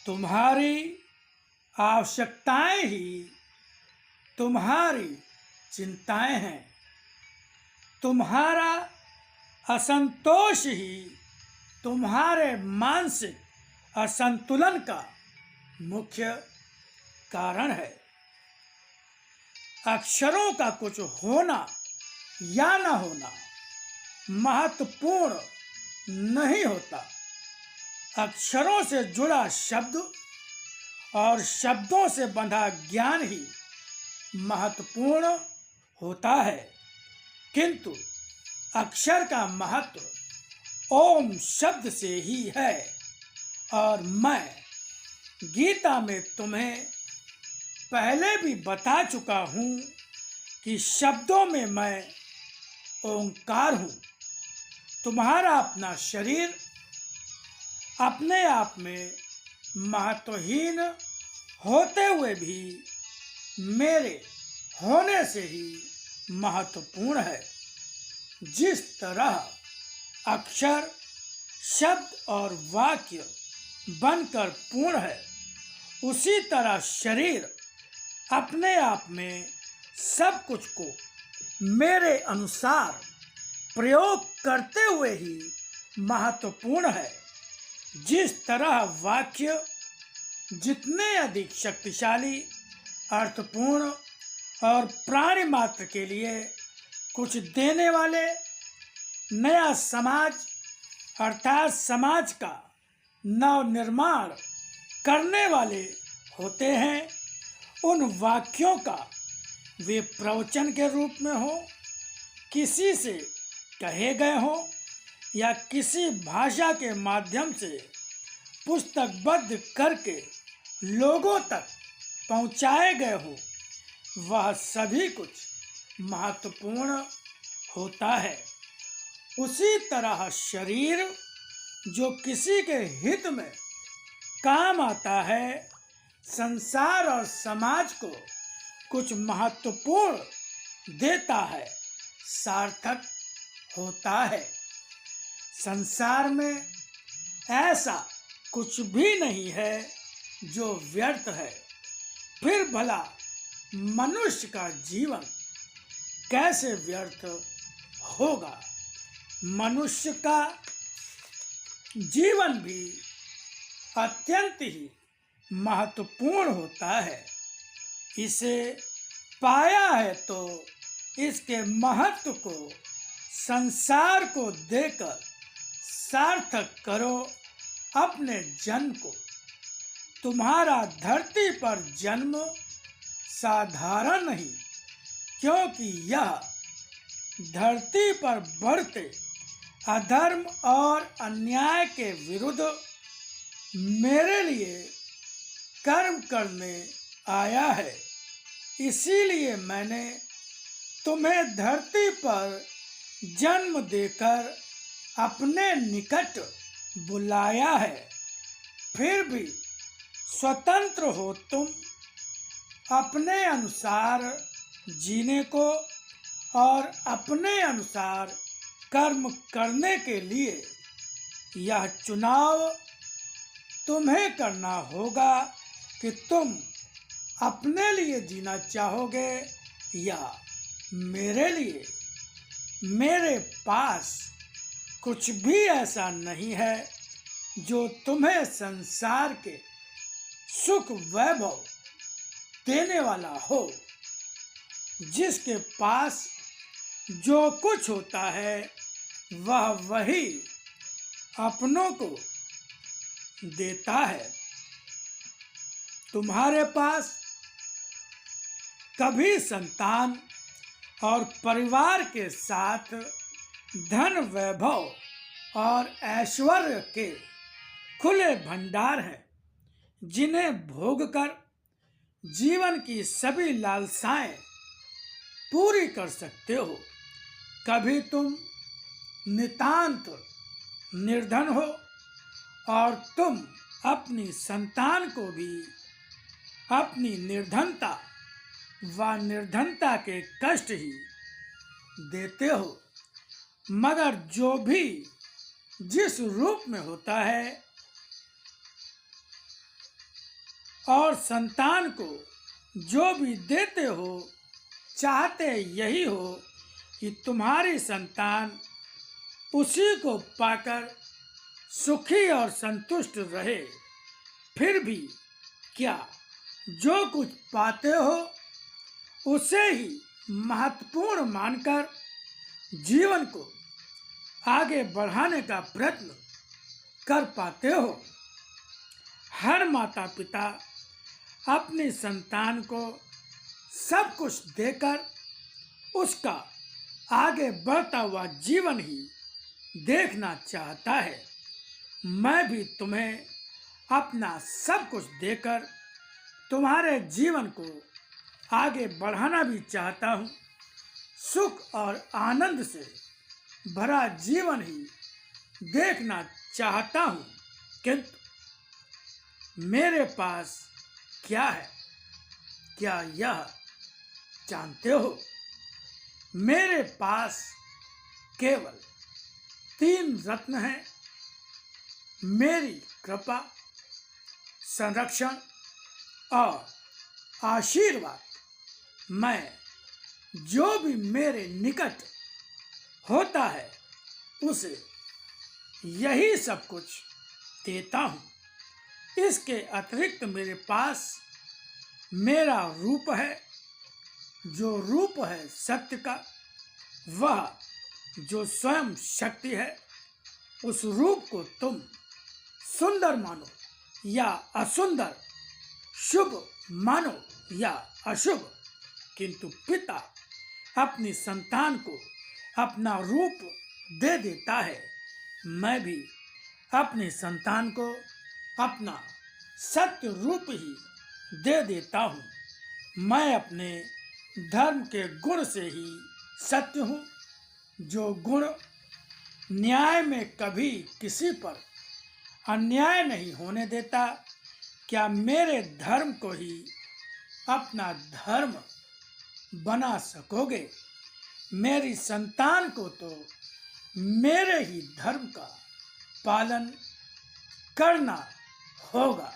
तुम्हारी आवश्यकताएं ही तुम्हारी चिंताएं हैं। तुम्हारा असंतोष ही तुम्हारे मानसिक असंतुलन का मुख्य कारण है। अक्षरों का कुछ होना या न होना महत्वपूर्ण नहीं होता। अक्षरों से जुड़ा शब्द और शब्दों से बंधा ज्ञान ही महत्वपूर्ण होता है। किंतु अक्षर का महत्व ओम शब्द से ही है और मैं गीता में तुम्हें पहले भी बता चुका हूँ कि शब्दों में मैं ओंकार हूँ। तुम्हारा अपना शरीर अपने आप में महत्वहीन होते हुए भी मेरे होने से ही महत्वपूर्ण है। जिस तरह अक्षर शब्द और वाक्य बनकर पूर्ण है, उसी तरह शरीर अपने आप में सब कुछ को मेरे अनुसार प्रयोग करते हुए ही महत्वपूर्ण है। जिस तरह वाक्य जितने अधिक शक्तिशाली, अर्थपूर्ण और प्राणी मात्र के लिए कुछ देने वाले, नया समाज अर्थात समाज का नव निर्माण करने वाले होते हैं, उन वाक्यों का वे प्रवचन के रूप में हो, किसी से कहे गए हो या किसी भाषा के माध्यम से पुस्तकबद्ध करके लोगों तक पहुंचाए गए हो, वह सभी कुछ महत्वपूर्ण होता है। उसी तरह शरीर जो किसी के हित में काम आता है, संसार और समाज को कुछ महत्वपूर्ण देता है, सार्थक होता है। संसार में ऐसा कुछ भी नहीं है जो व्यर्थ है। फिर भला मनुष्य का जीवन कैसे व्यर्थ होगा? मनुष्य का जीवन भी अत्यंत ही महत्वपूर्ण होता है। इसे पाया है तो इसके महत्व को संसार को देकर सार्थक करो अपने जन्म को। तुम्हारा धरती पर जन्म साधारण नहीं, क्योंकि यह धरती पर बढ़ते अधर्म और अन्याय के विरुद्ध मेरे लिए कर्म करने आया है। इसीलिए मैंने तुम्हें धरती पर जन्म देकर अपने निकट बुलाया है। फिर भी स्वतंत्र हो तुम अपने अनुसार जीने को और अपने अनुसार कर्म करने के लिए। यह चुनाव तुम्हें करना होगा कि तुम अपने लिए जीना चाहोगे या मेरे लिए। मेरे पास कुछ भी ऐसा नहीं है जो तुम्हें संसार के सुख वैभव देने वाला हो। जिसके पास जो कुछ होता है वह वही अपनों को देता है। तुम्हारे पास कभी संतान और परिवार के साथ धन वैभव और ऐश्वर्य के खुले भंडार हैं, जिन्हें भोगकर जीवन की सभी लालसाएं पूरी कर सकते हो। कभी तुम नितांत निर्धन हो और तुम अपनी संतान को भी अपनी निर्धनता व निर्धनता के कष्ट ही देते हो। मगर जो भी जिस रूप में होता है, और संतान को जो भी देते हो, चाहते यही हो कि तुम्हारी संतान उसी को पाकर सुखी और संतुष्ट रहे। फिर भी क्या जो कुछ पाते हो उसे ही महत्वपूर्ण मानकर जीवन को आगे बढ़ाने का प्रयत्न कर पाते हो। हर माता पिता अपनी संतान को सब कुछ देकर उसका आगे बढ़ता हुआ जीवन ही देखना चाहता है। मैं भी तुम्हें अपना सब कुछ देकर तुम्हारे जीवन को आगे बढ़ाना भी चाहता हूँ। सुख और आनंद से भरा जीवन ही देखना चाहता हूँ, किंतु मेरे पास क्या है, क्या यह जानते हो? मेरे पास केवल 3 रत्न हैं: मेरी कृपा, संरक्षण और आशीर्वाद। मैं जो भी मेरे निकट होता है उसे यही सब कुछ देता हूँ। इसके अतिरिक्त मेरे पास मेरा रूप है, जो रूप है सत्य का, वह जो स्वयं शक्ति है। उस रूप को तुम सुंदर मानो या असुंदर, शुभ मानो या अशुभ, किंतु पिता अपनी संतान को अपना रूप दे देता है। मैं भी अपनी संतान को अपना सत्य रूप ही दे देता हूँ। मैं अपने धर्म के गुण से ही सत्य हूँ, जो गुण न्याय में कभी किसी पर अन्याय नहीं होने देता। क्या मेरे धर्म को ही अपना धर्म बना सकोगे? मेरी संतान को तो मेरे ही धर्म का पालन करना होगा।